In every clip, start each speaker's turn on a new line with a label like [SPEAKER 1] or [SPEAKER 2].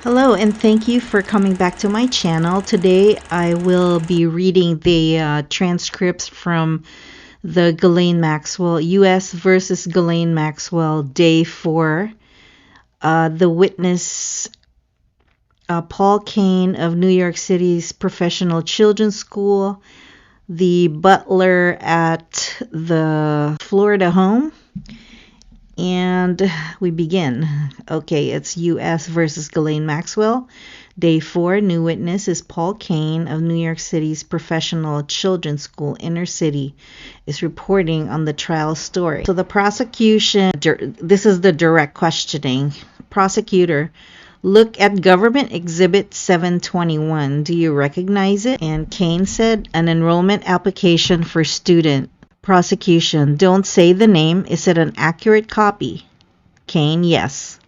[SPEAKER 1] Hello, and thank you for coming back to my channel. Today I will be reading the transcripts from the Ghislaine Maxwell, U.S. versus Ghislaine Maxwell, Day 4. The witness, Paul Kane of New York City's Professional Children's School, the butler at the Florida home. And we begin. Okay, it's U.S. versus Ghislaine Maxwell. Day 4, new witness is Paul Kane of New York City's Professional Children's School, Inner City, is reporting on the trial story. So the prosecution, this is the direct questioning. Prosecutor, look at Government Exhibit 721. Do you recognize it? And Kane said, an enrollment application for student. Prosecution, don't say the name. Is it an accurate copy? Kane, yes.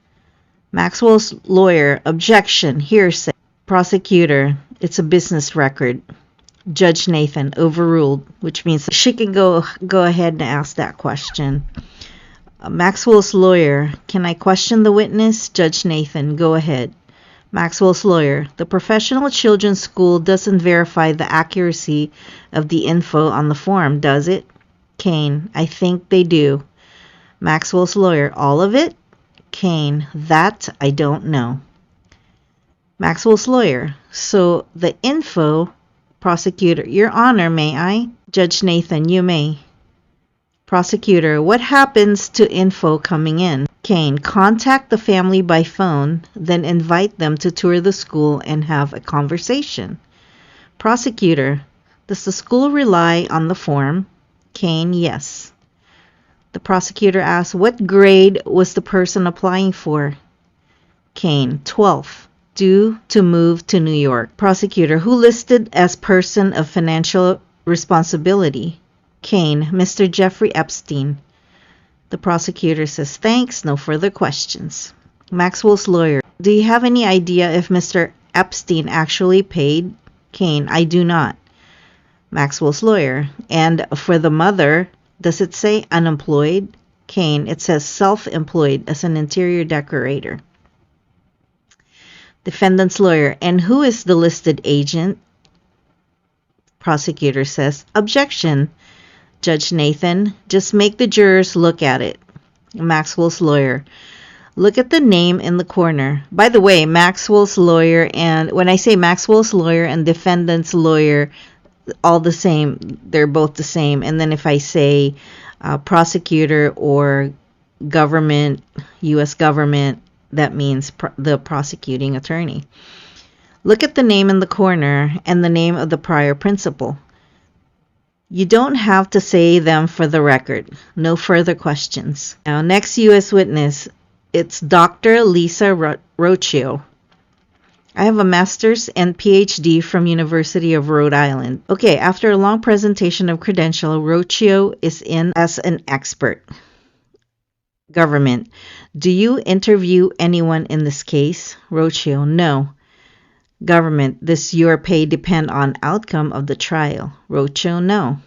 [SPEAKER 1] Maxwell's lawyer, objection, hearsay. Prosecutor, it's a business record. Judge Nathan, overruled, which means she can go ahead and ask that question. Maxwell's lawyer, can I question the witness? Judge Nathan, go ahead. Maxwell's lawyer, the Professional Children's School doesn't verify the accuracy of the info on the form, does it? Kane, I think they do. Maxwell's lawyer, all of it? Kane, that I don't know. Maxwell's lawyer, so the info. Prosecutor, Your Honor, may I? Judge Nathan, you may. Prosecutor, what happens to info coming in? Kane, contact the family by phone, then invite them to tour the school and have a conversation. Prosecutor, does the school rely on the form? Kane, yes. The prosecutor asks, what grade was the person applying for? Kane, 12th, due to move to New York. Prosecutor, who listed as person of financial responsibility? Kane, Mr. Jeffrey Epstein. The prosecutor says, thanks, no further questions. Maxwell's lawyer, do you have any idea if Mr. Epstein actually paid? Kane, I do not. Maxwell's lawyer, and for the mother, does it say unemployed? Kane, it says self-employed as an interior decorator. Defendant's lawyer, and who is the listed agent? Prosecutor says, objection. Judge Nathan, just make the jurors look at it. Maxwell's lawyer, look at the name in the corner. By the way, Maxwell's lawyer, and when I say Maxwell's lawyer and defendant's lawyer, all the same, they're both the same. And then if I say prosecutor or government, U.S. government, that means the prosecuting attorney. Look at the name in the corner and the name of the prior principal. You don't have to say them for the record. No further questions. Now, next U.S. witness, it's Dr. Lisa Rocchio. I have a master's and PhD from University of Rhode Island. Okay, after a long presentation of credential, Rocchio is in as an expert. Government, do you interview anyone in this case? Rocchio, no. Government, does your pay depend on outcome of the trial? Rocchio, no.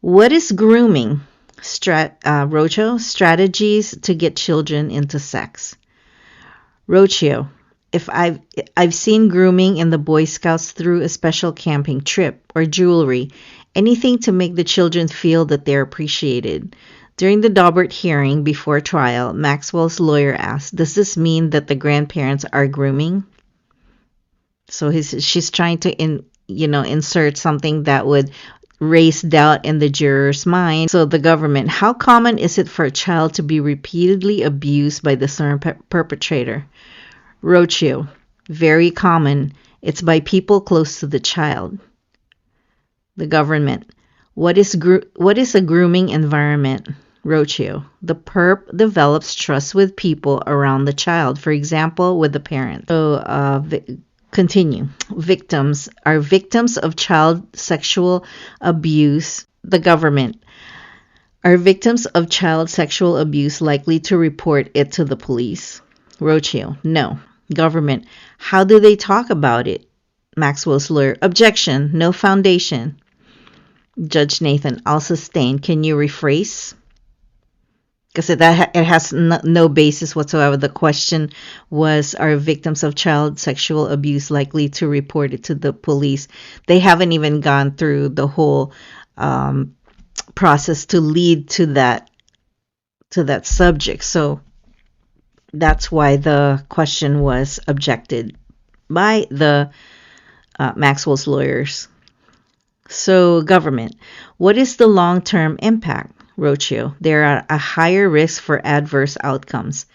[SPEAKER 1] What is grooming? Rocchio, strategies to get children into sex. Rocchio, if I've seen grooming in the Boy Scouts through a special camping trip or jewelry, anything to make the children feel that they're appreciated. During the Daubert hearing before trial, Maxwell's lawyer asked, does this mean that the grandparents are grooming? So she's trying to insert something that would raise doubt in the juror's mind. So the government, how common is it for a child to be repeatedly abused by the certain perpetrator? Rocchio, very common. It's by people close to the child. The government, what is a grooming environment? Rocchio, the perp develops trust with people around the child, for example, with the parent. So, continue. Victims are victims of child sexual abuse. The government, are victims of child sexual abuse likely to report it to the police? Rocchio, no. Government, how do they talk about it? Maxwell's lawyer, objection, no foundation. Judge Nathan, I'll sustain. Can you rephrase? because it has no basis whatsoever. The question was, are victims of child sexual abuse likely to report it to the police? They haven't even gone through the whole process to lead to that subject. So that's why the question was objected by the Maxwell's lawyers. So government, what is the long-term impact? Rocio, there are a higher risk for adverse outcomes.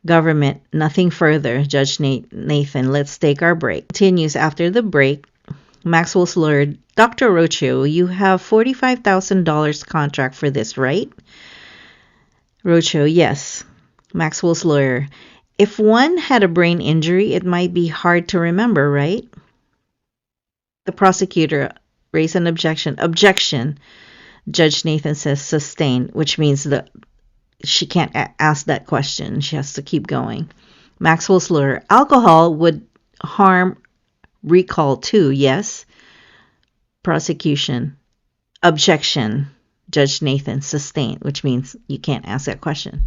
[SPEAKER 1] Government, nothing further. Judge Nathan, let's take our break. Continues after the break. Maxwell's lawyer, Dr. Rocio, you have $45,000 contract for this, right? Rocio, yes. Maxwell's lawyer, if one had a brain injury, it might be hard to remember, right? The prosecutor raised an objection. Objection. Judge Nathan says sustained, which means that she can't ask that question. She has to keep going. Maxwell's lawyer, alcohol would harm recall too, yes? Prosecution. Objection. Judge Nathan, sustained, which means you can't ask that question.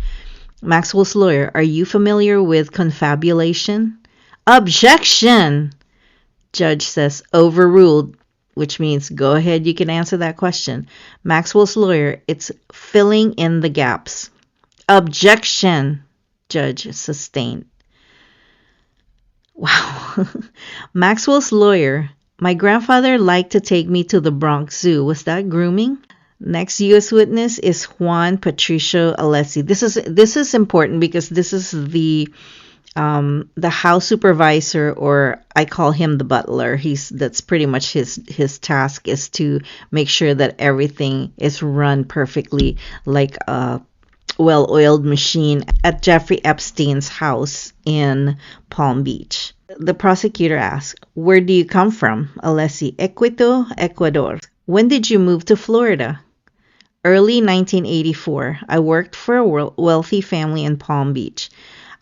[SPEAKER 1] Maxwell's lawyer, are you familiar with confabulation? Objection. Judge says overruled, which means go ahead, you can answer that question. Maxwell's lawyer, it's filling in the gaps. Objection. Judge, sustained. Wow. Maxwell's lawyer, my grandfather liked to take me to the Bronx Zoo. Was that grooming? Next U.S. witness is Juan Patricio Alessi. This is important because this is the house supervisor, or I call him the butler. That's pretty much his task, is to make sure that everything is run perfectly like a well-oiled machine at Jeffrey Epstein's house in Palm Beach. The prosecutor asked, where do you come from? Alessi, Quito, Ecuador. When did you move to Florida? Early 1984. I worked for a wealthy family in Palm Beach.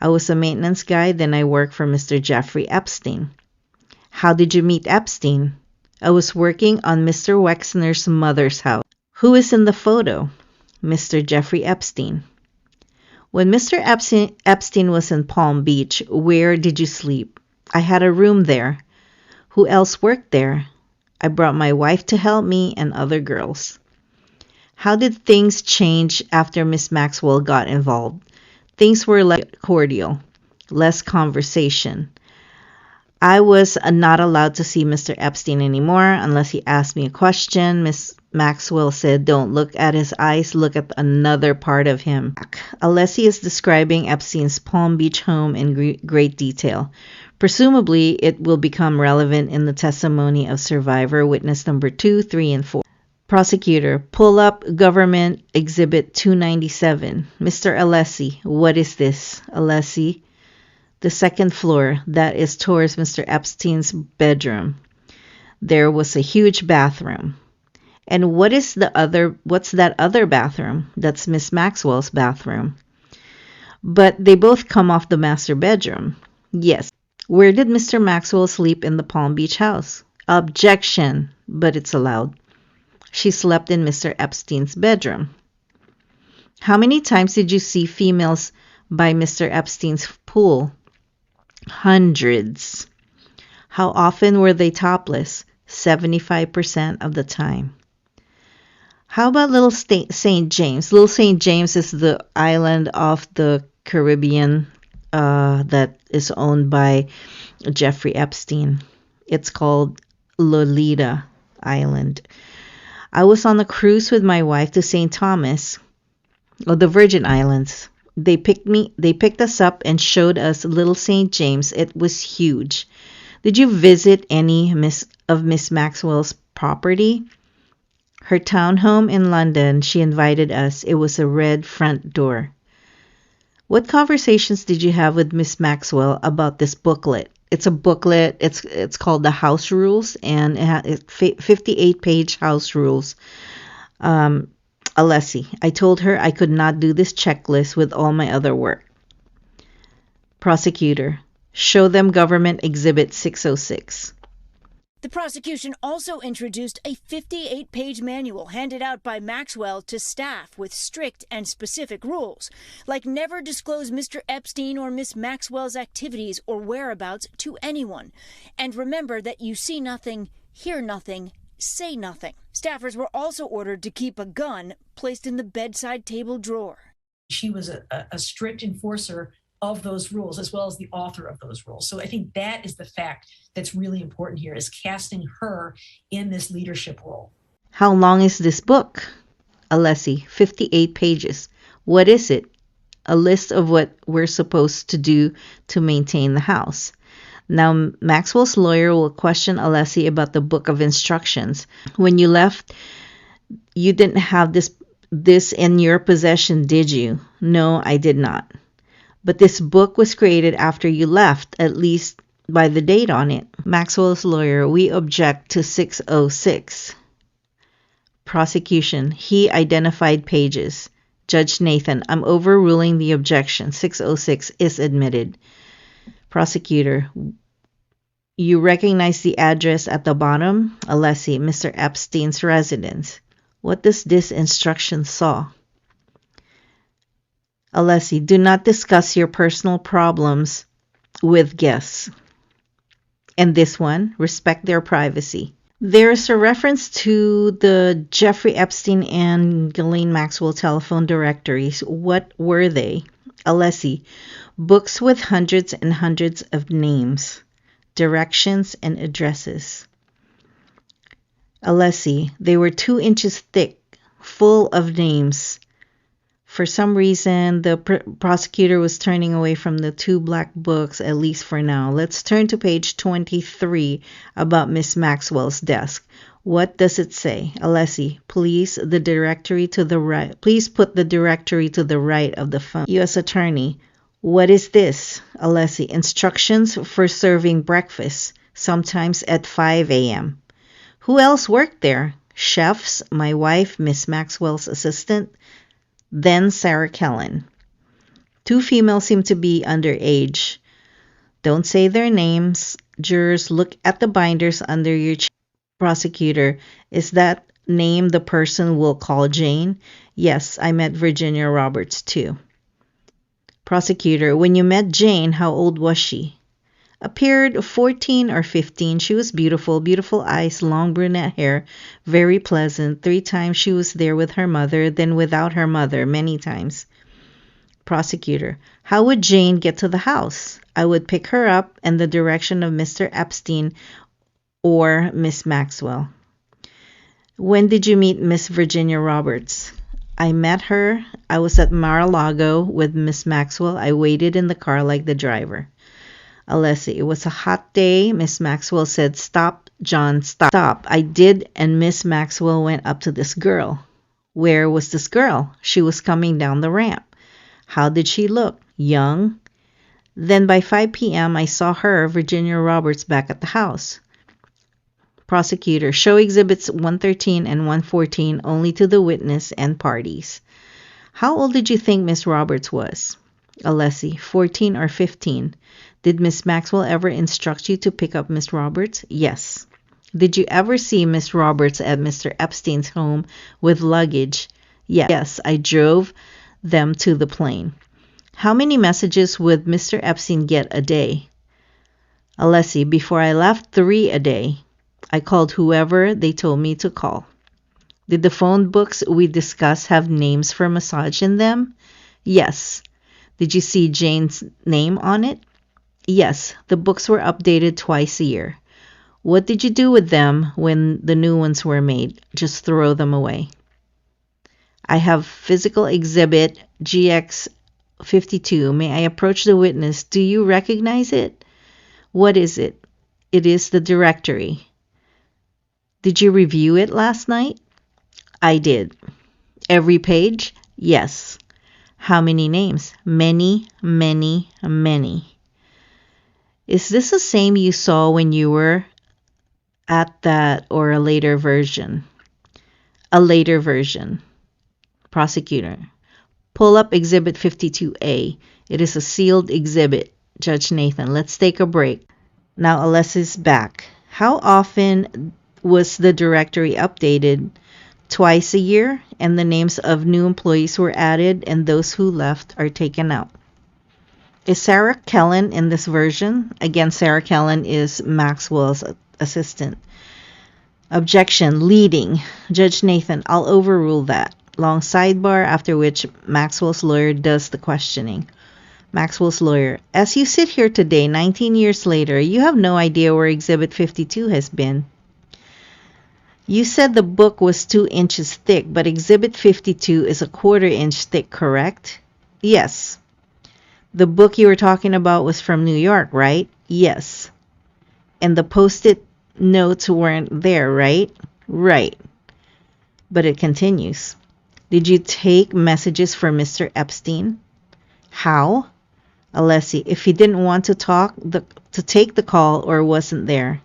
[SPEAKER 1] I was a maintenance guy, then I worked for Mr. Jeffrey Epstein. How did you meet Epstein? I was working on Mr. Wexner's mother's house. Who is in the photo? Mr. Jeffrey Epstein. When Mr. Epstein was in Palm Beach, where did you sleep? I had a room there. Who else worked there? I brought my wife to help me and other girls. How did things change after Miss Maxwell got involved? Things were less cordial, less conversation. I was not allowed to see Mr. Epstein anymore unless he asked me a question. Miss Maxwell said, don't look at his eyes, look at another part of him. Alessi is describing Epstein's Palm Beach home in great detail. Presumably, it will become relevant in the testimony of survivor witness number 2, 3, and 4. Prosecutor, pull up Government Exhibit 297. Mr. Alessi, what is this? Alessi, the second floor, that is towards Mr. Epstein's bedroom. There was a huge bathroom. And what's that other bathroom? That's Miss Maxwell's bathroom. But they both come off the master bedroom. Yes. Where did Mr. Maxwell sleep in the Palm Beach house? Objection, but it's allowed. She slept in Mr. Epstein's bedroom. How many times did you see females by Mr. Epstein's pool? Hundreds. How often were they topless? 75% of the time. How about Little St. James? Little St. James is the island off the Caribbean that is owned by Jeffrey Epstein. It's called Lolita Island. I was on a cruise with my wife to St. Thomas, or the Virgin Islands. They picked us up and showed us Little St. James. It was huge. Did you visit any of Miss Maxwell's property? Her townhome in London, she invited us. It was a red front door. What conversations did you have with Miss Maxwell about this booklet? It's a booklet. It's called The House Rules, and it has 58-page house rules. Alessi, I told her I could not do this checklist with all my other work. Prosecutor, show them Government Exhibit 606.
[SPEAKER 2] The prosecution also introduced a 58-page manual handed out by Maxwell to staff with strict and specific rules, like never disclose Mr. Epstein or Miss Maxwell's activities or whereabouts to anyone. And remember that you see nothing, hear nothing, say nothing. Staffers were also ordered to keep a gun placed in the bedside table drawer.
[SPEAKER 3] She was a strict enforcer of those rules, as well as the author of those rules. So I think that is the fact that's really important here, is casting her in this leadership role.
[SPEAKER 1] How long is this book? Alessi, 58 pages. What is it? A list of what we're supposed to do to maintain the house. Now, Maxwell's lawyer will question Alessi about the book of instructions. When you left, you didn't have this in your possession, did you? No, I did not. But this book was created after you left, at least by the date on it. Maxwell's lawyer, we object to 606. Prosecution, he identified pages. Judge Nathan, I'm overruling the objection. 606 is admitted. Prosecutor, you recognize the address at the bottom? Alessi, Mr. Epstein's residence. What does this instruction saw? Alessi, do not discuss your personal problems with guests. And this one, respect their privacy. There's a reference to the Jeffrey Epstein and Ghislaine Maxwell telephone directories. What were they? Alessi, books with hundreds and hundreds of names, directions, and addresses. Alessi, they were 2 inches thick, full of names. For some reason, the prosecutor was turning away from the 2 black books, at least for now. Let's turn to page 23 about Miss Maxwell's desk. What does it say? Alessi, please put the directory to the right of the phone. U.S. Attorney, what is this? Alessi, instructions for serving breakfast, sometimes at 5 a.m. Who else worked there? Chefs, my wife, Miss Maxwell's assistant, then Sarah Kellen. 2 females seem to be underage. Don't say their names. Jurors, look at the binders under your chair. Prosecutor, is that name the person we'll call Jane? Yes, I met Virginia Roberts too. Prosecutor, when you met Jane, how old was she? Appeared 14 or 15. She was beautiful, beautiful eyes, long brunette hair, very pleasant. 3 times she was there with her mother, then without her mother, many times. Prosecutor, how would Jane get to the house? I would pick her up in the direction of Mr. Epstein or Miss Maxwell. When did you meet Miss Virginia Roberts? I met her. I was at Mar-a-Lago with Miss Maxwell. I waited in the car like the driver. Alessi, it was a hot day. Miss Maxwell said, stop, John, stop. I did, and Miss Maxwell went up to this girl. Where was this girl? She was coming down the ramp. How did she look? Young. Then by 5 p.m., I saw her, Virginia Roberts, back at the house. Prosecutor, show exhibits 113 and 114 only to the witness and parties. How old did you think Miss Roberts was? Alessi, 14 or 15. Did Miss Maxwell ever instruct you to pick up Miss Roberts? Yes. Did you ever see Miss Roberts at Mr. Epstein's home with luggage? Yes, I drove them to the plane. How many messages would Mr. Epstein get a day? Alessi, before I left, 3 a day. I called whoever they told me to call. Did the phone books we discussed have names for massage in them? Yes. Did you see Jane's name on it? Yes, the books were updated twice a year. What did you do with them when the new ones were made? Just throw them away. I have physical exhibit GX52. May I approach the witness? Do you recognize it? What is it? It is the directory. Did you review it last night? I did. Every page? Yes. How many names? Many, many, many. Is this the same you saw when you were at that, or a later version? A later version. Prosecutor, pull up Exhibit 52A. It is a sealed exhibit. Judge Nathan, let's take a break. Now Alessi's back. How often was the directory updated? Twice a year, and the names of new employees were added and those who left are taken out. Is Sarah Kellen in this version? Again, Sarah Kellen is Maxwell's assistant. Objection, leading. Judge Nathan, I'll overrule that. Long sidebar, after which Maxwell's lawyer does the questioning. Maxwell's lawyer, as you sit here today, 19 years later, you have no idea where Exhibit 52 has been. You said the book was 2 inches thick, but Exhibit 52 is a 1/4 inch thick, correct? Yes. The book you were talking about was from New York, right? Yes. And the post-it notes weren't there, right? Right. But it continues. Did you take messages for Mr. Epstein? How? Alessi, if he didn't want to take the call or wasn't there.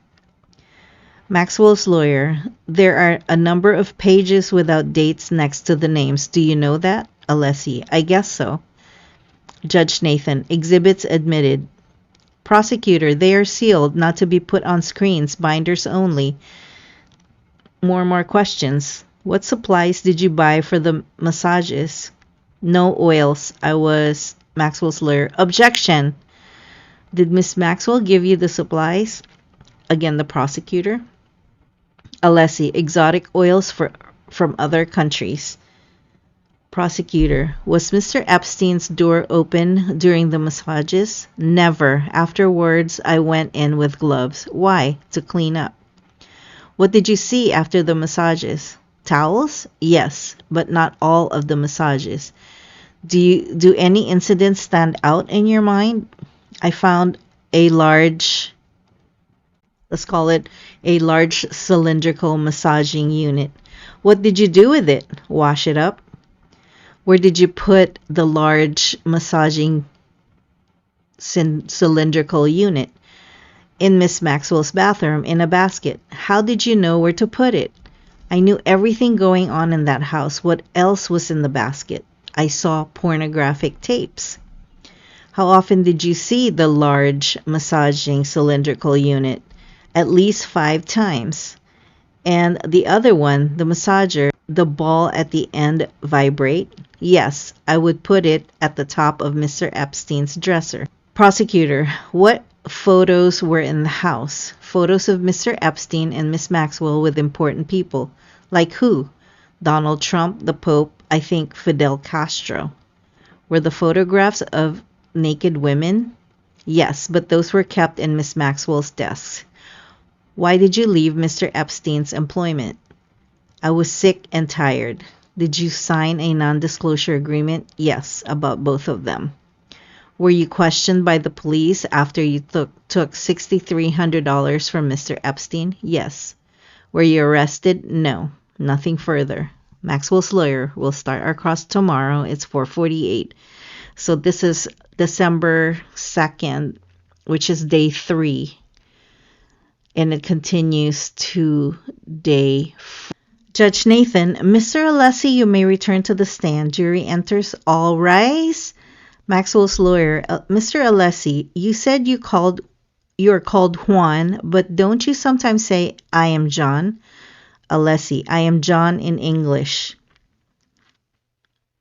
[SPEAKER 1] Maxwell's lawyer, there are a number of pages without dates next to the names. Do you know that? Alessi, I guess so. Judge Nathan, exhibits admitted. Prosecutor, they are sealed, not to be put on screens, binders only. More questions. What supplies did you buy for the massages? No oils. I was Maxwell's lawyer. Objection. Did Miss Maxwell give you the supplies? Again, the prosecutor. Alessi, exotic oils from other countries. Prosecutor, was Mr. Epstein's door open during the massages? Never. Afterwards, I went in with gloves. Why? To clean up. What did you see after the massages? Towels? Yes, but not all of the massages. Do any incidents stand out in your mind? I found a large, let's call it a large cylindrical massaging unit. What did you do with it? Wash it up? Where did you put the large massaging cylindrical unit? In Miss Maxwell's bathroom, in a basket. How did you know where to put it? I knew everything going on in that house. What else was in the basket? I saw pornographic tapes. How often did you see the large massaging cylindrical unit? At least 5 times. And the other one, the massager, the ball at the end vibrate? Yes, I would put it at the top of Mr. Epstein's dresser. Prosecutor, what photos were in the house? Photos of Mr. Epstein and Miss Maxwell with important people. Like who? Donald Trump, the Pope, I think Fidel Castro. Were the photographs of naked women? Yes, but those were kept in Miss Maxwell's desk. Why did you leave Mr. Epstein's employment? I was sick and tired. Did you sign a non-disclosure agreement? Yes, about both of them. Were you questioned by the police after you took $6,300 from Mr. Epstein? Yes. Were you arrested? No. Nothing further. Maxwell's lawyer will start our cross tomorrow. It's 4:48. So this is December 2nd, which is day 3. And it continues to day 4. Judge Nathan, Mr. Alessi, you may return to the stand. Jury enters. All rise. Maxwell's lawyer, Mr. Alessi, you said you're called Juan, but don't you sometimes say, I am John? Alessi, I am John in English.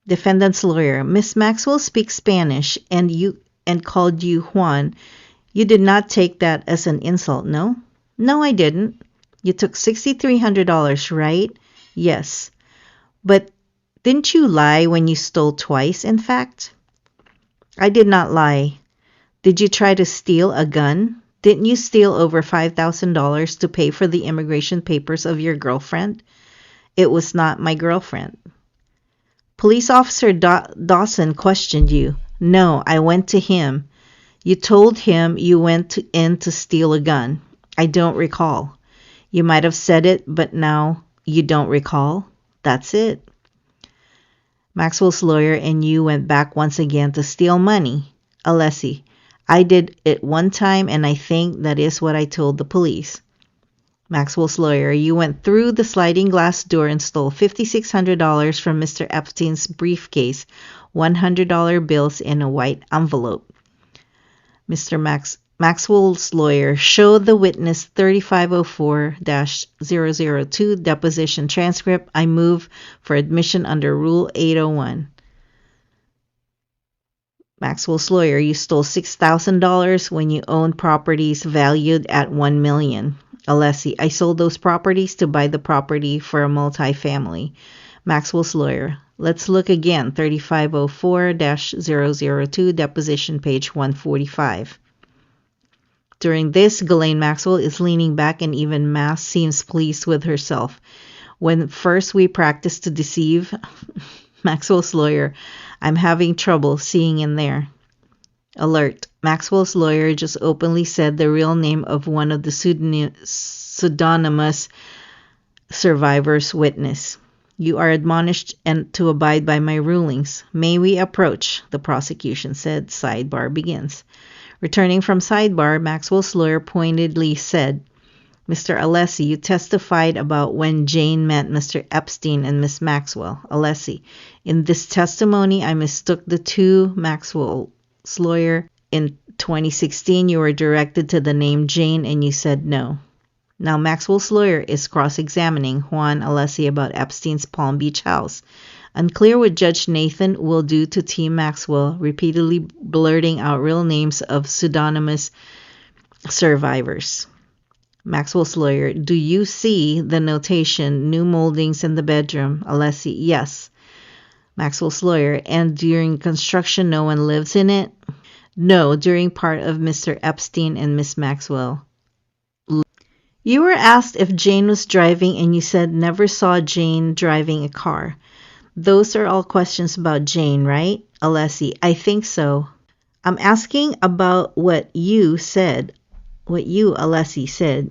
[SPEAKER 1] Defendant's lawyer, Miss Maxwell speaks Spanish and called you Juan. You did not take that as an insult, no? No, I didn't. You took $6,300, right? Yes. But didn't you lie when you stole twice, in fact? I did not lie. Did you try to steal a gun? Didn't you steal over $5,000 to pay for the immigration papers of your girlfriend? It was not my girlfriend. Police Officer Dawson questioned you. No, I went to him. You told him you went in to steal a gun. I don't recall. You might have said it, but now you don't recall. That's it. Maxwell's lawyer and you went back once again to steal money. Alessi, I did it one time and I think that is what I told the police. Maxwell's lawyer, you went through the sliding glass door and stole $5,600 from Mr. Epstein's briefcase, $100 bills in a white envelope. Mr. Maxwell's lawyer, show the witness 3504-002 deposition transcript. I move for admission under Rule 801. Maxwell's lawyer, you stole $6,000 when you owned properties valued at $1 million. Alessi, I sold those properties to buy the property for a multifamily. Maxwell's lawyer, let's look again. 3504-002 deposition page 145. During this, Ghislaine Maxwell is leaning back and even Mass seems pleased with herself. When first we practiced to deceive, Maxwell's lawyer, I'm having trouble seeing in there. Alert. Maxwell's lawyer just openly said the real name of one of the pseudonymous survivors' witness. You are admonished and to abide by my rulings. May we approach? The prosecution said. Sidebar begins. Returning from sidebar, Maxwell's lawyer pointedly said, Mr. Alessi, you testified about when Jane met Mr. Epstein and Miss Maxwell. Alessi, in this testimony, I mistook the two. Maxwell's lawyer, in 2016, you were directed to the name Jane and you said no. Now, Maxwell's lawyer is cross-examining Juan Alessi about Epstein's Palm Beach house. Unclear what Judge Nathan will do to Team Maxwell, repeatedly blurting out real names of pseudonymous survivors. Maxwell's lawyer, do you see the notation, new moldings in the bedroom? Alessi, yes. Maxwell's lawyer, and during construction no one lives in it? No, during part of Mr. Epstein and Miss Maxwell. You were asked if Jane was driving and you said never saw Jane driving a car. Those are all questions about Jane, right? Alessi, I think so. I'm asking about what you said. What you, Alessi, said.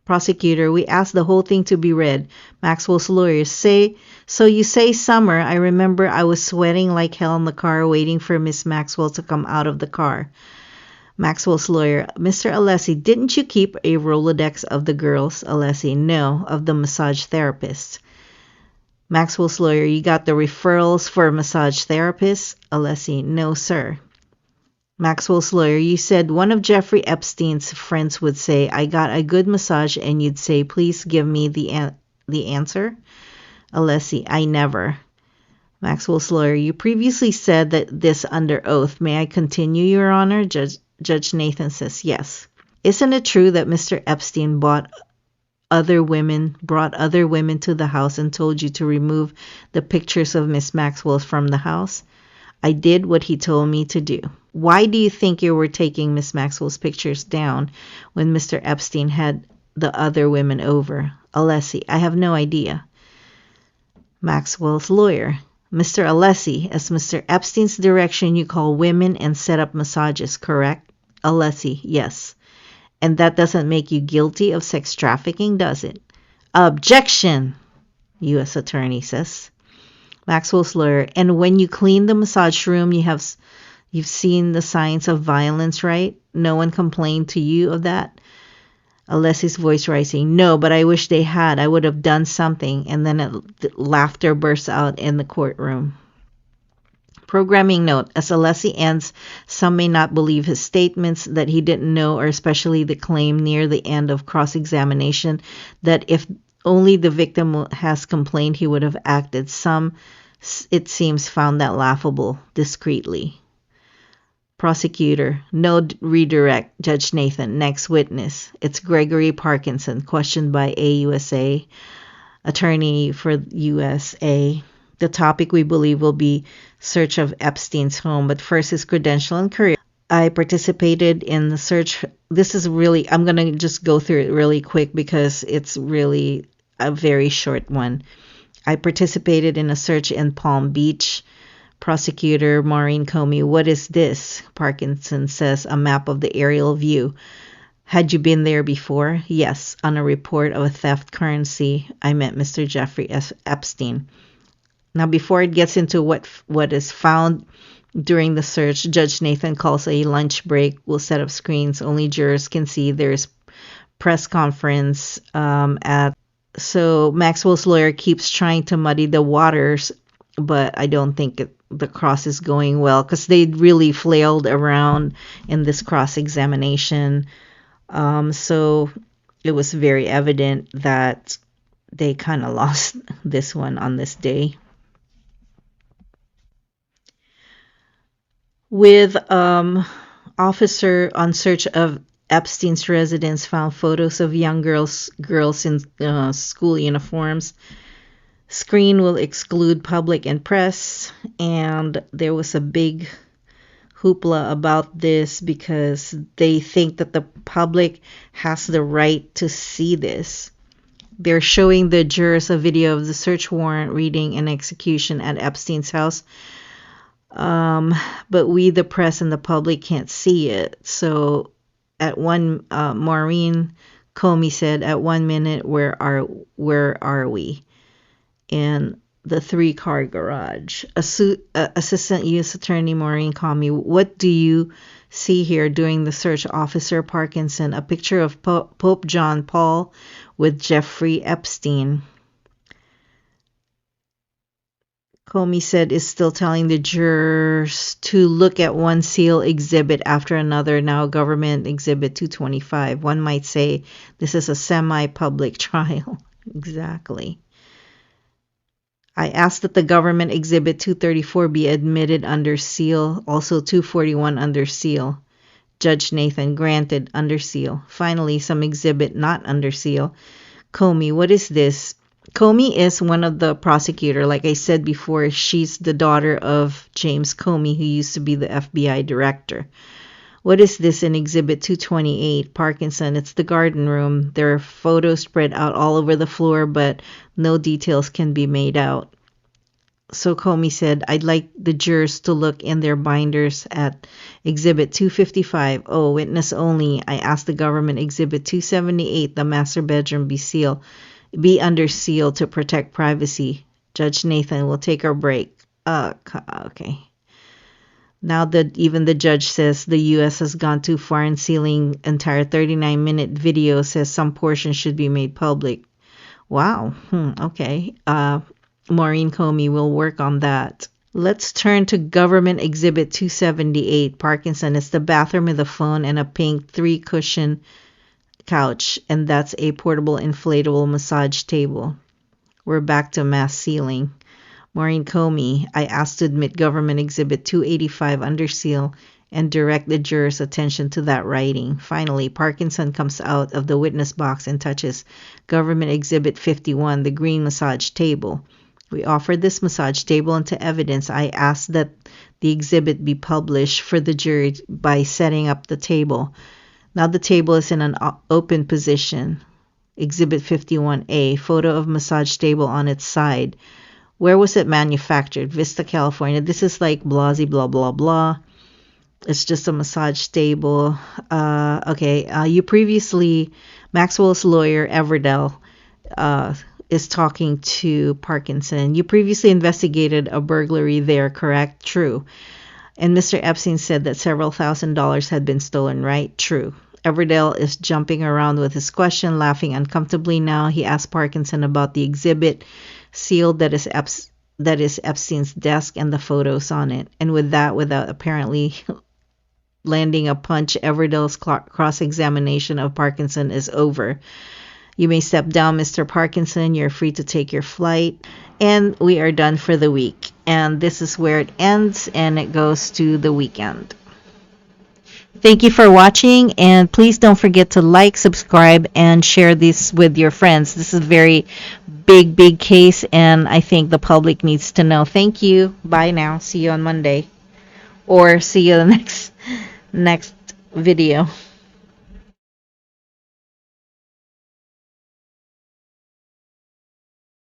[SPEAKER 1] Prosecutor, we asked the whole thing to be read. Maxwell's lawyers say, so you say summer. I remember I was sweating like hell in the car waiting for Miss Maxwell to come out of the car. Maxwell's lawyer, Mr. Alessi, didn't you keep a Rolodex of the girls? Alessi, no, of the massage therapists. Maxwell's lawyer, you got the referrals for massage therapists? Alessi, no, sir. Maxwell's lawyer, you said one of Jeffrey Epstein's friends would say, I got a good massage, and you'd say, please give me the answer? Alessi, I never. Maxwell's lawyer, you previously said that this under oath. May I continue, Your Honor? Judge Nathan says, yes. Isn't it true that Mr. Epstein brought other women to the house and told you to remove the pictures of Miss Maxwell from the house? I did what he told me to do. Why do you think you were taking Miss Maxwell's pictures down when Mr. Epstein had the other women over? Alessi, I have no idea. Maxwell's lawyer, Mr. Alessi, as Mr. Epstein's direction, you call women and set up massages, correct? Alessi, yes. And that doesn't make you guilty of sex trafficking, does it? Objection, U.S. Attorney says. Maxwell's lawyer, and when you clean the massage room, you've seen the signs of violence, right? No one complained to you of that? Alessi's voice rising, no, but I wish they had. I would have done something. And then laughter bursts out in the courtroom. Programming note, as Alessi ends, some may not believe his statements that he didn't know, or especially the claim near the end of cross-examination that if only the victim has complained, he would have acted. Some, it seems, found that laughable discreetly. Prosecutor, no redirect. Judge Nathan, next witness. It's Gregory Parkinson, questioned by AUSA, attorney for USA. The topic we believe will be search of Epstein's home, but first his credential and career. I participated in the search. This is really, I'm going to just go through it really quick because it's really a very short one. I participated in a search in Palm Beach. Prosecutor Maureen Comey, what is this? Parkinson says, a map of the aerial view. Had you been there before? Yes, on a report of a theft currency. I met Mr. Jeffrey Epstein. Now, before it gets into what is found during the search, Judge Nathan calls a lunch break. We'll set up screens. Only jurors can see. There's press conference so Maxwell's lawyer keeps trying to muddy the waters, but I don't think the cross is going well, because they really flailed around in this cross-examination. So it was very evident that they kind of lost this one on this day. With officer on search of Epstein's residence found photos of young girls in school uniforms. Screen will exclude public and press, and there was a big hoopla about this because they think that the public has the right to see this. They're showing the jurors a video of the search warrant reading and execution at Epstein's house, but we, the press and the public, can't see it. So at one, Maureen Comey said, "At 1 minute, where are we?" In the 3-car garage. Assistant U.S. Attorney Maureen Comey, "What do you see here during the search, Officer Parkinson?" "A picture of Pope John Paul with Jeffrey Epstein." Comey said is still telling the jurors to look at one seal exhibit after another, now Government Exhibit 225. One might say this is a semi-public trial. Exactly. "I asked that the Government Exhibit 234 be admitted under seal, also 241 under seal. Judge Nathan granted under seal. Finally, some exhibit not under seal." Comey, "What is this?" Comey is one of the prosecutor. Like I said before, she's the daughter of James Comey, who used to be the FBI director. "What is this in Exhibit 228? Parkinson, "It's the garden room. There are photos spread out all over the floor, but no details can be made out." So Comey said, "I'd like the jurors to look in their binders at Exhibit 255. Oh, witness only. I asked the Government Exhibit 278, the master bedroom, be under seal to protect privacy. Judge Nathan, will take our break." Okay. Now that even the judge says the U.S. has gone too far in sealing entire 39-minute video, says some portions should be made public. Wow. Okay. Maureen Comey will work on that. Let's turn to Government Exhibit 278. Parkinson, "It's the bathroom with a phone and a pink 3-cushion couch, and that's a portable inflatable massage table." We're back to mass sealing. Maureen Comey, "I asked to admit Government Exhibit 285 under seal and direct the jurors' attention to that writing." Finally, Parkinson comes out of the witness box and touches Government Exhibit 51, the green massage table. "We offered this massage table into evidence. I asked that the exhibit be published for the jury by setting up the table. Now the table is in an open position." Exhibit 51A, photo of massage table on its side. "Where was it manufactured?" "Vista, California." This is like blah, blah, blah, blah. It's just a massage table. You previously, Maxwell's lawyer, Everdell, is talking to Parkinson. "You previously investigated a burglary there, correct?" "True." "And Mr. Epstein said that several $1,000s had been stolen, right?" "True." Everdell is jumping around with his question, laughing uncomfortably now. He asked Parkinson about the exhibit sealed that is Epstein's desk and the photos on it. And with that, without apparently landing a punch, Everdell's cross-examination of Parkinson is over. "You may step down, Mr. Parkinson. You're free to take your flight." And we are done for the week. And this is where it ends, and it goes to the weekend. Thank you for watching, and please don't forget to like, subscribe, and share this with your friends. This is a very big case, and I think the public needs to know. Thank you. Bye now. See you on Monday. Or see you the next video.